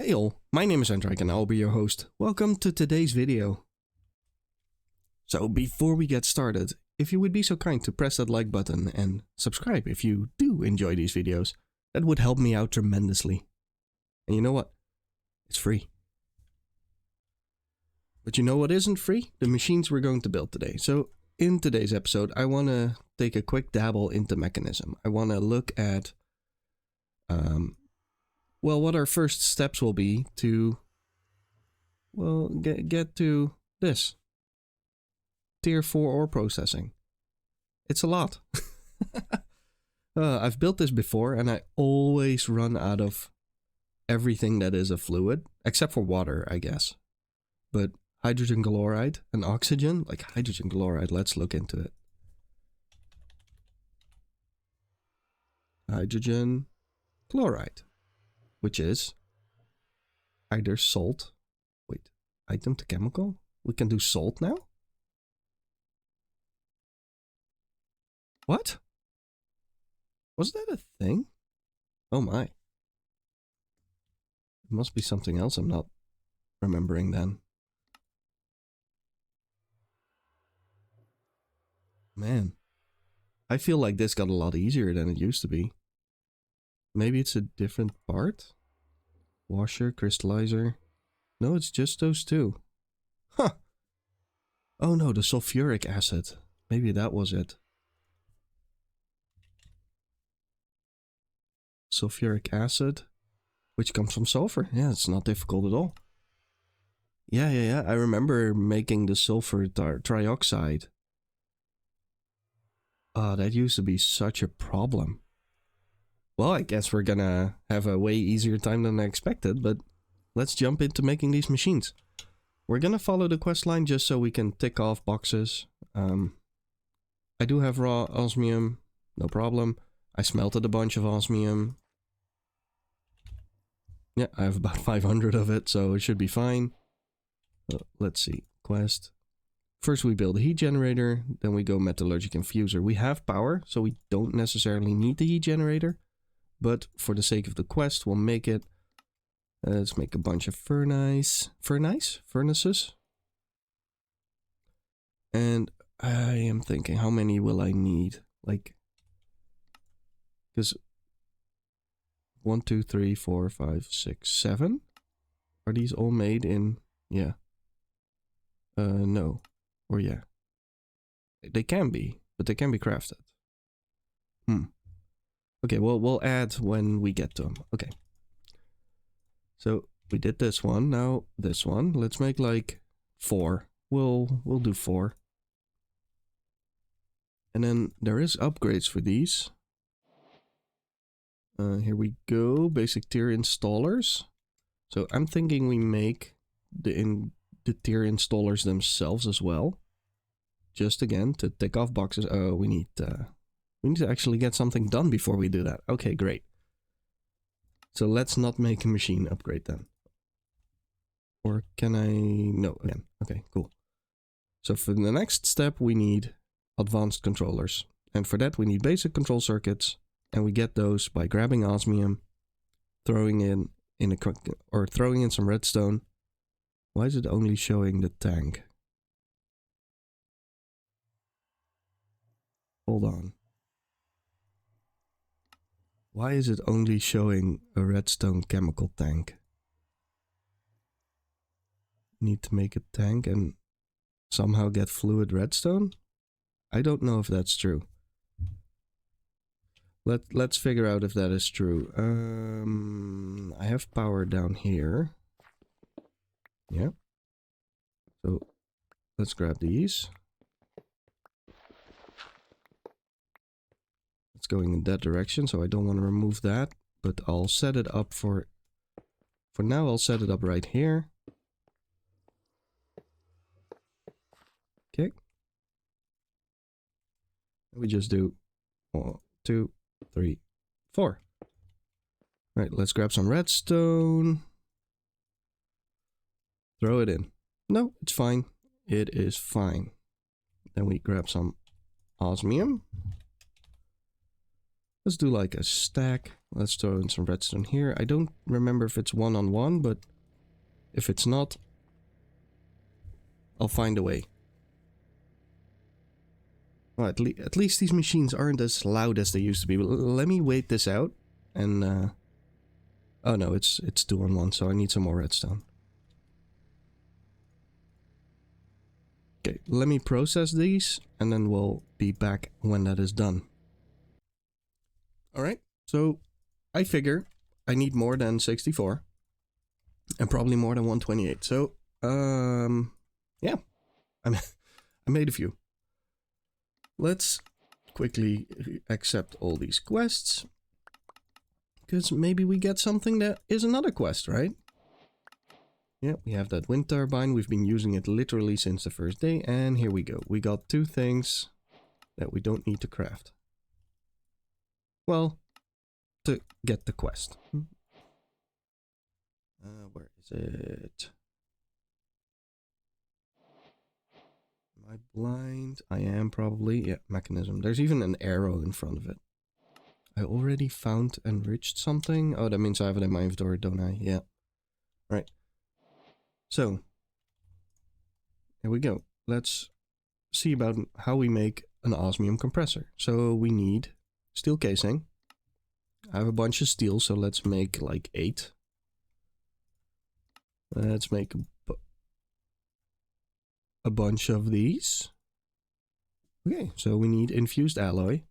Hey all, my name is Andrijk and I'll be your host. Welcome to today's video. So before we get started, if you would be so kind to press that like button and subscribe if you do enjoy these videos, that would help me out tremendously. And you know what? It's free. But you know what isn't free? The machines we're going to build today. So in today's episode, I want to take a quick dabble into Mekanism. I want to look at what our first steps will be to, get to this. Tier 4 ore processing. It's a lot. I've built this before and I always run out of everything that is a fluid, except for water, I guess. But hydrogen chloride and oxygen, like hydrogen chloride, let's look into it. Hydrogen chloride. Which is either salt. Wait, item to chemical? We can do salt now? What? Was that a thing? Oh my. It must be something else I'm not remembering then. Man. I feel like this got a lot easier than it used to be. Maybe it's a different part? Washer, crystallizer. No, it's just those two. Huh. Oh no, the sulfuric acid. Maybe that was it. Sulfuric acid, which comes from sulfur. Yeah, it's not difficult at all. Yeah. I remember making the sulfur trioxide. That used to be such a problem. Well, I guess we're gonna have a way easier time than I expected, but let's jump into making these machines. We're gonna follow the quest line just so we can tick off boxes. I do have raw osmium, no problem. I smelted a bunch of osmium. Yeah, I have about 500 of it, so it should be fine. Let's see, quest. First we build a heat generator, then we go metallurgic infuser. We have power, so we don't necessarily need the heat generator. But for the sake of the quest, we'll make it. Let's make a bunch of furnaces. And I am thinking, how many will I need? Like, because 1, 2, 3, 4, 5, 6, 7. Are these all made in? Yeah. No. Or yeah. They can be, but they can be crafted. Okay, well, we'll add when we get to them. Okay. So we did this one. Now this one. Let's make like 4. We'll do 4. And then there is upgrades for these. Here we go. Basic tier installers. So I'm thinking we make the tier installers themselves as well. Just again to tick off boxes. Oh, we need to actually get something done before we do that. Okay, great. So let's not make a machine upgrade then. Or can I? No, again. Okay, cool. So for the next step, we need advanced controllers. And for that, we need basic control circuits. And we get those by grabbing osmium, throwing in some redstone. Why is it only showing the tank? Hold on. Why is it only showing a redstone chemical tank? Need to make a tank and somehow get fluid redstone? I don't know if that's true. Let's figure out if that is true. I have power down here. Yeah. So let's grab these. It's going in that direction, so I don't want to remove that, but I'll set it up for now. I'll set it up right here. Okay. We just do 1, 2, 3, 4. All right, let's grab some redstone. Throw it in. No, it's fine. It is fine. Then we grab some osmium. Let's do like a stack. Let's throw in some redstone here. I don't remember if it's 1-on-1, but if it's not, I'll find a way. Well, at least these machines aren't as loud as they used to be. Let me wait this out. And, oh no, it's 2-on-1, so I need some more redstone. Okay, let me process these, and then we'll be back when that is done. Alright, so I figure I need more than 64. And probably more than 128. So, yeah, I made a few. Let's quickly accept all these quests. Because maybe we get something that is another quest, right? Yeah, we have that wind turbine. We've been using it literally since the first day. And here we go. We got 2 things that we don't need to craft. Well, to get the quest. Where is it? Am I blind? I am probably. Yeah, mechanism. There's even an arrow in front of it. I already found enriched something. Oh, that means I have it in my inventory, don't I? Yeah. Right. So, here we go. Let's see about how we make an osmium compressor. So we need steel casing. I have a bunch of steel, so let's make like 8. Let's make a bunch of these. Okay, so we need infused alloy,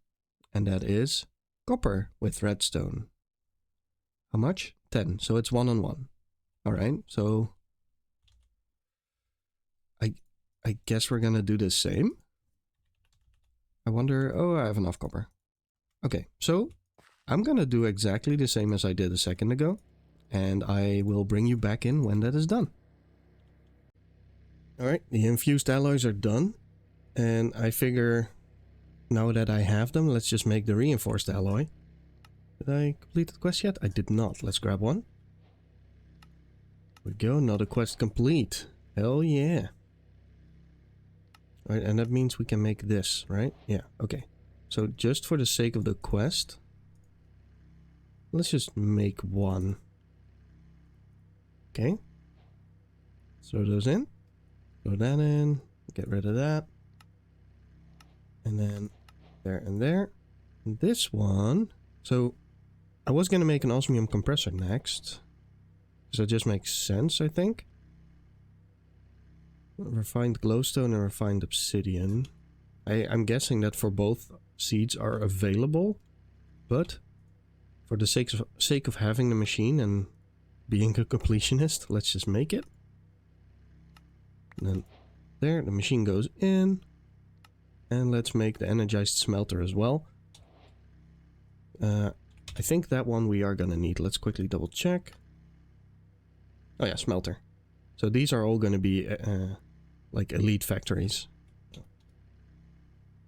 and that is copper with redstone. How much? 10, so it's 1-on-1. Alright, so I guess we're gonna do the same. I wonder, oh, I have enough copper. Okay, so I'm gonna do exactly the same as I did a second ago, and I will bring you back in when that is done. Alright, the infused alloys are done, and I figure now that I have them, let's just make the reinforced alloy. Did I complete the quest yet? I did not. Let's grab one. There we go, another quest complete. Hell yeah. Alright, and that means we can make this, right? Yeah, okay. So just for the sake of the quest, let's just make one. Okay. Throw those in. Throw that in. Get rid of that. And then there and there. And this one. So I was going to make an osmium compressor next. So that just makes sense, I think. Refined glowstone and refined obsidian. I'm guessing that for both seeds are available. But for the sake of having the machine and being a completionist, let's just make it. And then there, the machine goes in. And let's make the energized smelter as well. I think that one we are gonna need. Let's quickly double check. Oh yeah, smelter. So these are all gonna be like elite factories.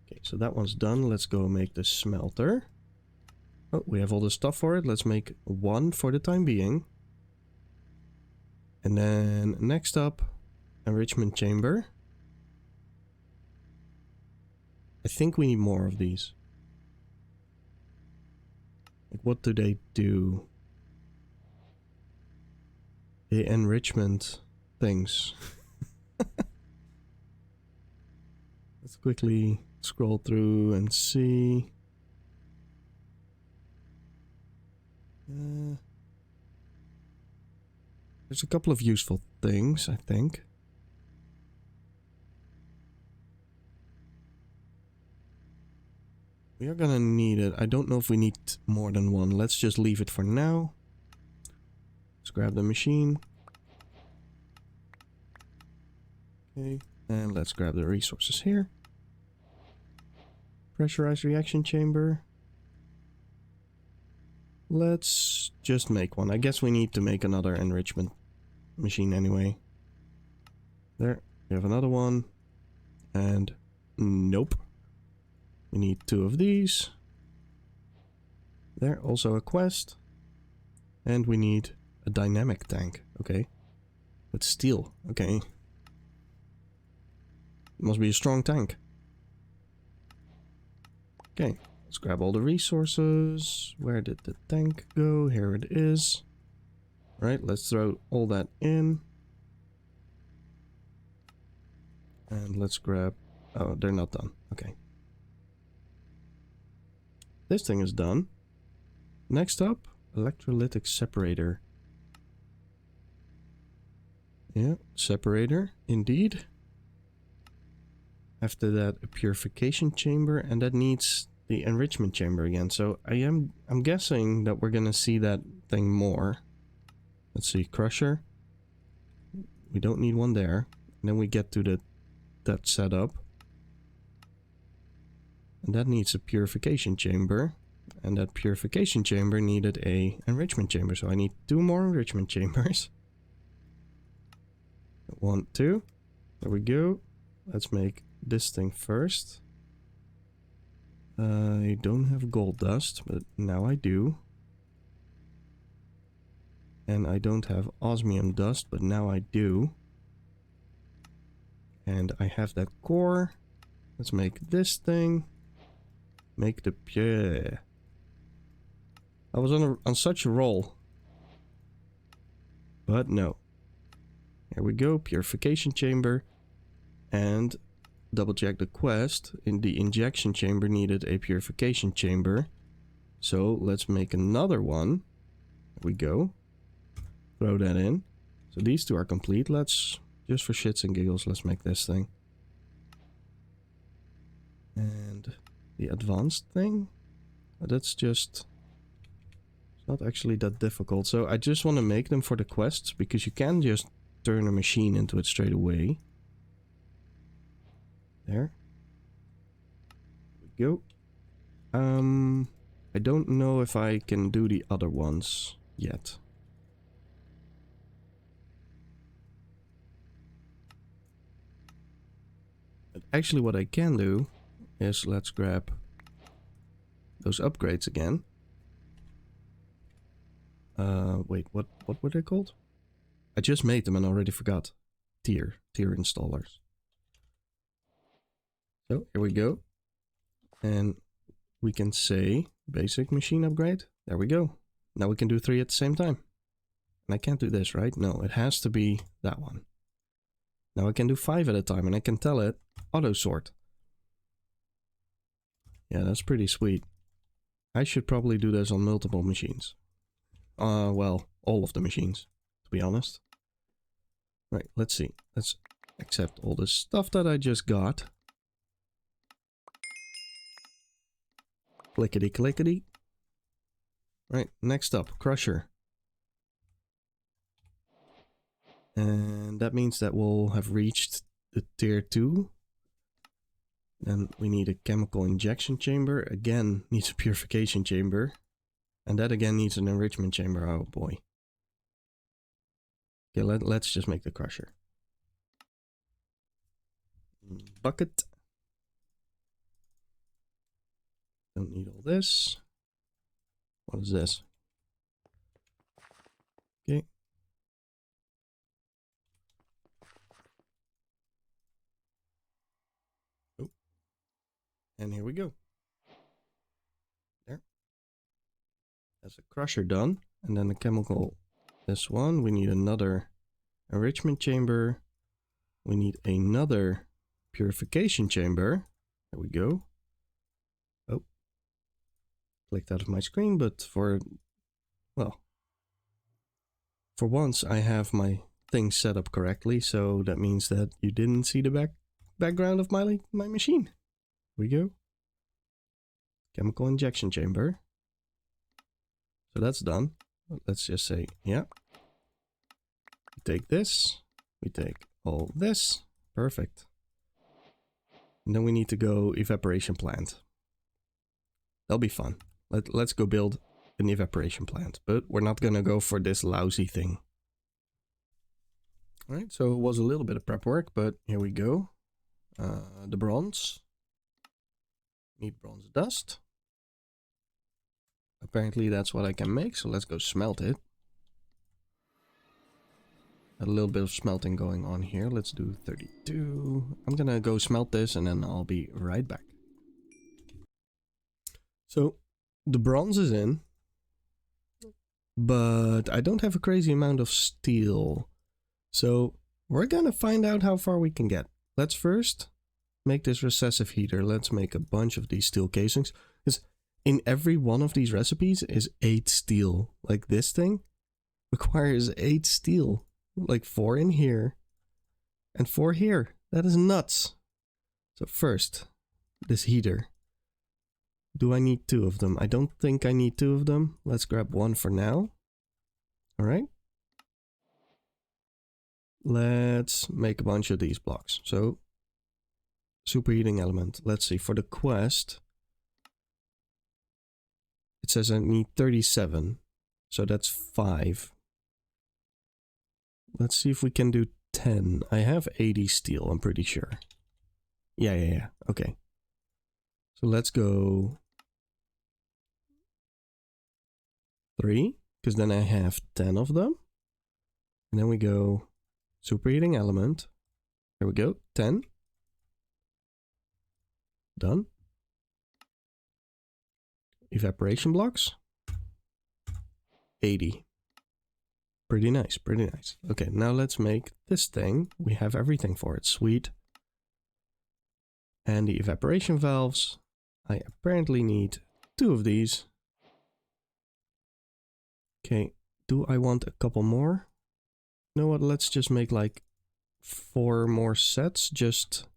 Okay, so that one's done. Let's go make the smelter. Oh, we have all the stuff for it. Let's make one for the time being. And then next up, enrichment chamber. I think we need more of these. Like, what do they do? The enrichment things. Let's quickly scroll through and see. There's a couple of useful things, I think. We are gonna need it. I don't know if we need more than one. Let's just leave it for now. Let's grab the machine. Okay, and let's grab the resources here. Pressurized reaction chamber. Let's just make one. I guess we need to make another enrichment machine anyway. There, we have another one. And nope. We need 2 of these. There, also a quest. And we need a dynamic tank. Okay. With steel. Okay. It must be a strong tank. Okay. Let's grab all the resources. Where did the tank go? Here it is. Right, let's throw all that in. And let's grab... Oh, they're not done. Okay. This thing is done. Next up, electrolytic separator. Yeah, separator, indeed. After that, a purification chamber, and that needs the enrichment chamber again. So I'm guessing that we're gonna see that thing more. Let's see, crusher. We don't need one there. And then we get to that setup. And that needs a purification chamber. And that purification chamber needed a enrichment chamber. So I need 2 more enrichment chambers. 1, 2. There we go. Let's make this thing first. I don't have gold dust, but now I do. And I don't have osmium dust, but now I do. And I have that core. Let's make this thing. Make the pure. I was on such a roll. But no. Here we go, purification chamber. And double check the quest. In the injection chamber needed a purification chamber. So let's make another one. There we go. Throw that in. So these 2 are complete. Let's, just for shits and giggles, let's make this thing. And the advanced thing. That's just... It's not actually that difficult. So I just want to make them for the quests, because you can just turn a machine into it straight away. There. There we go. I don't know if I can do the other ones yet. But actually what I can do is let's grab those upgrades again. Wait, what were they called? I just made them and already forgot. Tier installers. So here we go. And we can say basic machine upgrade. There we go. Now we can do 3 at the same time. And I can't do this, right? No, it has to be that one. Now I can do 5 at a time and I can tell it auto sort. Yeah, that's pretty sweet. I should probably do this on multiple machines. Well, all of the machines, to be honest. Right, let's see. Let's accept all this stuff that I just got. Clickety clickety. Right, next up, crusher. And that means that we'll have reached the tier 2. Then we need a chemical injection chamber. Again, needs a purification chamber. And that again needs an enrichment chamber. Oh boy. Okay, let's just make the crusher. Bucket. Don't need all this. What is this? Okay. Oh. And here we go. There. That's a crusher done. And then the chemical, this one. We need another enrichment chamber. We need another purification chamber. There we go. Oh. Clicked out of my screen, but for once I have my thing set up correctly, so that means that you didn't see the background of my machine. Here we go. Chemical injection chamber. So that's done. Let's just say, yeah. We take this. We take all this. Perfect. And then we need to go evaporation plant. That'll be fun. Let's go build an evaporation plant. But we're not going to go for this lousy thing. Alright, so it was a little bit of prep work, but here we go. The bronze. Need bronze dust. Apparently that's what I can make, so let's go smelt it. A little bit of smelting going on here. Let's do 32. I'm gonna go smelt this and then I'll be right back. So the bronze is in, but I don't have a crazy amount of steel. So we're gonna find out how far we can get. Let's first make this recessive heater. Let's make a bunch of these steel casings. Because in every one of these recipes is 8 steel. Like this thing requires 8 steel. Like 4 in here and 4 here. That is nuts. So first, this heater. Do I need 2 of them? I don't think I need 2 of them. Let's grab 1 for now. All right. Let's make a bunch of these blocks. So superheating element. Let's see, for the quest, it says I need 37. So that's 5. Let's see if we can do 10. I have 80 steel, I'm pretty sure. Yeah. Okay. So let's go 3, because then I have 10 of them. And then we go superheating element. There we go, 10. Done. Evaporation blocks. 80. Pretty nice, pretty nice. Okay, now let's make this thing. We have everything for it, sweet. And the evaporation valves. I apparently need 2 of these. Okay, do I want a couple more? You know what, let's just make like 4 more sets just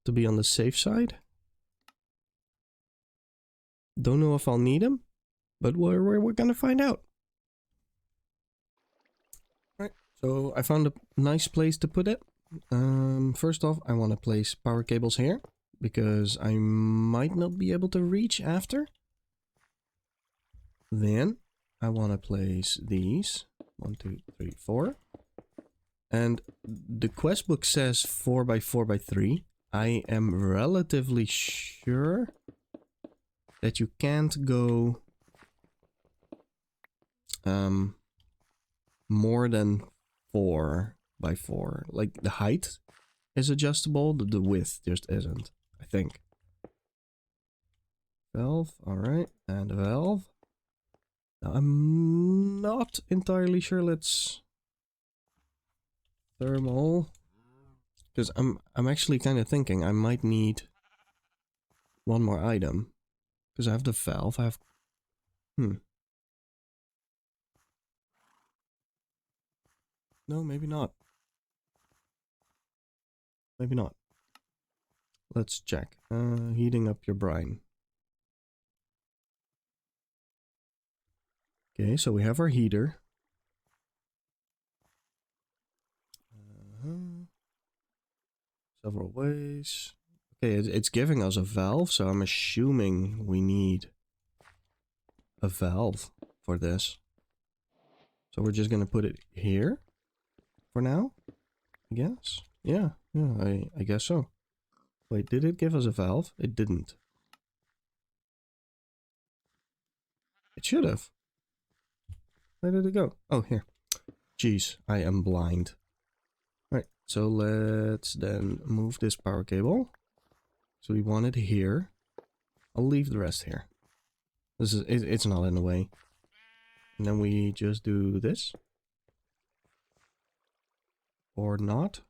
to be on the safe side. Don't know if I'll need them, but we're gonna find out. Right, so I found a nice place to put it. First off, I want to place power cables here because I might not be able to reach after. Then I want to place these 1, 2, 3, 4. And the quest book says 4 by 4 by 3. I am relatively sure that you can't go more than 4 by 4. Like the height is adjustable, the width just isn't, I think. Valve, alright, and a valve. Now, I'm not entirely sure. Let's thermal, because I'm actually kind of thinking I might need one more item, because I have the valve. I have no, maybe not. Maybe not. Let's check. Heating up your brine. Okay, so we have our heater. Several ways. Okay, it's giving us a valve, so I'm assuming we need a valve for this. So we're just gonna put it here for now, I guess. Yeah, I guess so. Wait, did it give us a valve? It didn't. It should have. Where did it go? Oh, here. Jeez, I am blind. Right, so let's then move this power cable. So we want it here. I'll leave the rest here. It's not in the way. And then we just do this. Or not.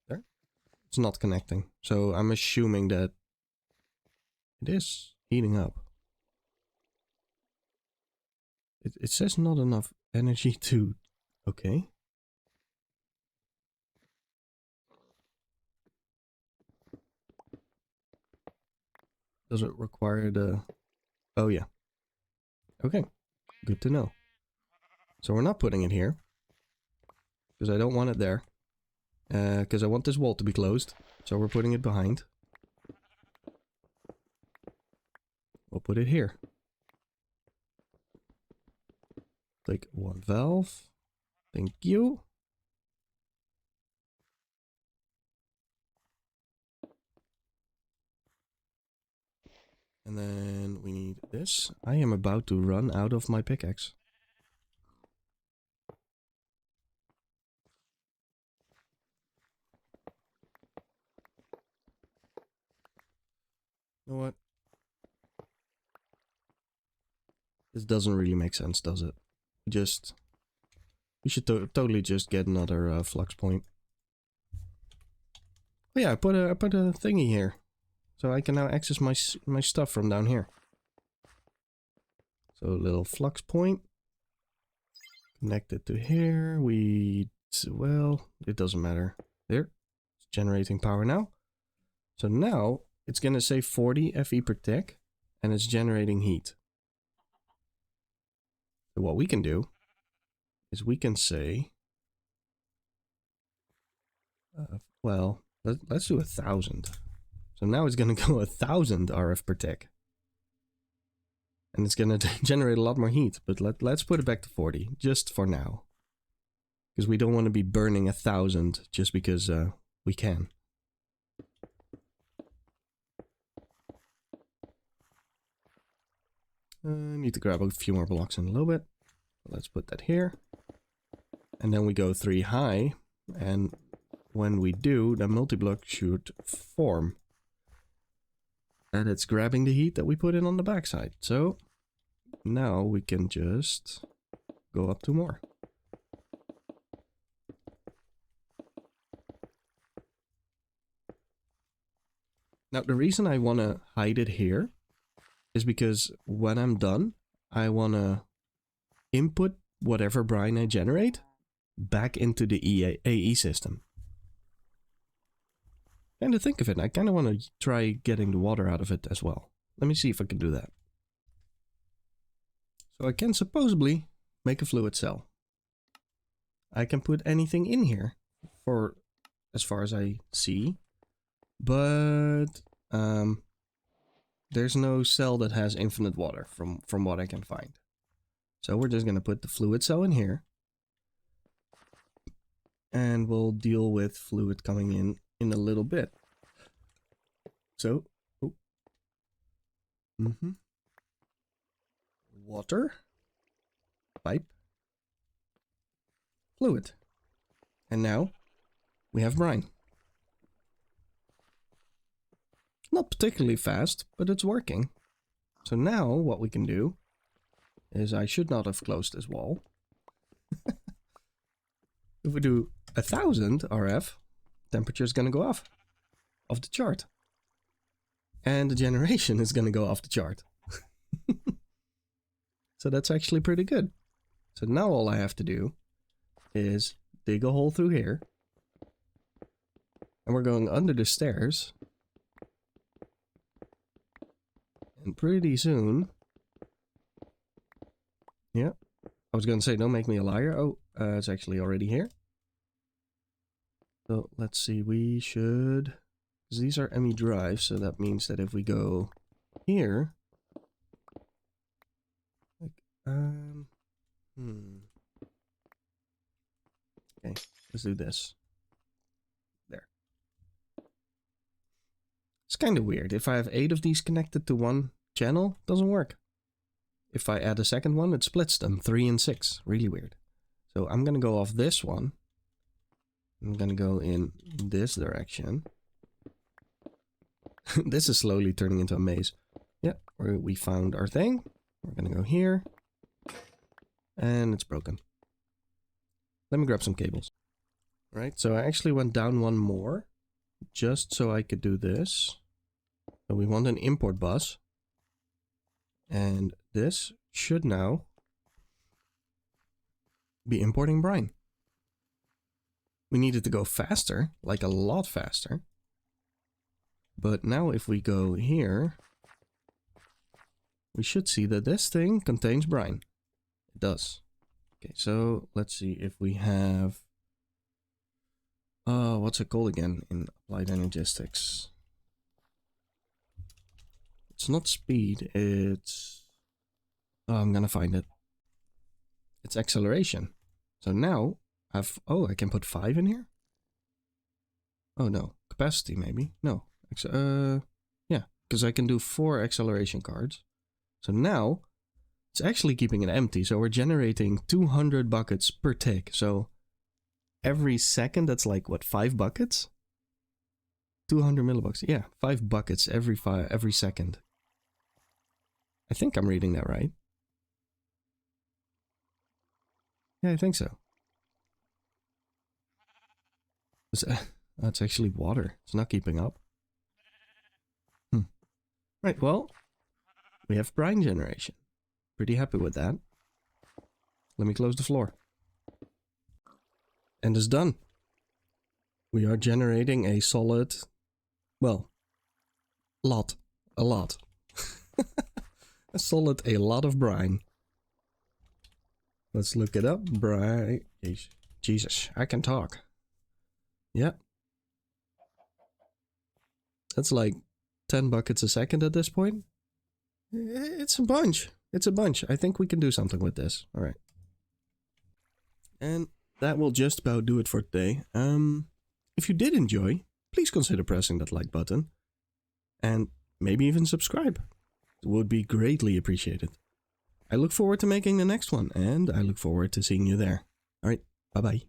There. It's not connecting. So I'm assuming that it is heating up. It says not enough energy to... Okay. Does it require the... Oh yeah. Okay. Good to know. So we're not putting it here. Because I don't want it there. Because I want this wall to be closed. So we're putting it behind. We'll put it here. Take 1 valve. Thank you. And then we need this. I am about to run out of my pickaxe. You know what? This doesn't really make sense, does it? We should totally just get another flux point. Oh yeah, I put a thingy here, so I can now access my stuff from down here. So a little flux point connected to here. Well, it doesn't matter. There, it's generating power now. So now it's gonna say 40 FE per tick, and it's generating heat. So what we can do is we can say, well, let's do 1,000. So now it's going to go 1,000 RF per tick. And it's going to generate a lot more heat, but let's put it back to 40, just for now. Because we don't want to be burning 1,000 just because we can. I need to grab a few more blocks in a little bit. Let's put that here. And then we go 3 high, and when we do, the multi-block should form. And it's grabbing the heat that we put in on the backside. So now we can just go up 2 more. Now the reason I want to hide it here is because when I'm done, I want to input whatever brine I generate back into the AE system. Kind of think of it, I kind of want to try getting the water out of it as well. Let me see if I can do that. So I can supposedly make a fluid cell. I can put anything in here, for as far as I see, but there's no cell that has infinite water from what I can find. So we're just going to put the fluid cell in here. And we'll deal with fluid coming in a little bit. So, water, pipe, fluid. And now we have brine. Not particularly fast, but it's working. So now what we can do is, I should not have closed this wall. If we do 1,000 RF, temperature is going to go off the chart. And the generation is going to go off the chart. So that's actually pretty good. So now all I have to do is dig a hole through here. And we're going under the stairs. And pretty soon... Yeah. I was going to say, don't make me a liar. Oh, it's actually already here. So let's see, we should... Because these are ME drives, so that means that if we go here... Like, Okay, let's do this. There. It's kind of weird. If I have 8 of these connected to one channel, it doesn't work. If I add a second one, it splits them, 3 and 6. Really weird. So I'm going to go off this one. I'm going to go in this direction. This is slowly turning into a maze. Yeah, we found our thing. We're going to go here. And it's broken. Let me grab some cables. Right, so I actually went down one more. Just so I could do this. So we want an import bus. And this should now be importing brine. We needed to go faster, like a lot faster. But now if we go here, we should see that this thing contains brine. It does. Okay, so let's see if we have... what's it called again in applied energistics? It's not speed, it's... Oh, I'm gonna find it. It's acceleration. So now I can put 5 in here? Oh no, capacity maybe? No. Yeah, because I can do 4 acceleration cards. So now it's actually keeping it empty. So we're generating 200 buckets per tick. So every second, that's like, what, 5 buckets? 200 millibucks. Yeah, 5 buckets every second. I think I'm reading that right. Yeah, I think so. That's actually water. It's not keeping up. Right, well, we have brine generation. Pretty happy with that. Let me close the floor. And it's done. We are generating a solid, well, a lot. A lot of brine. Let's look it up. Brine. Jesus, I can talk. Yeah. That's like 10 buckets a second at this point. It's a bunch. It's a bunch. I think we can do something with this. All right. And that will just about do it for today. If you did enjoy, please consider pressing that like button. And maybe even subscribe. It would be greatly appreciated. I look forward to making the next one, and I look forward to seeing you there. All right. Bye-bye.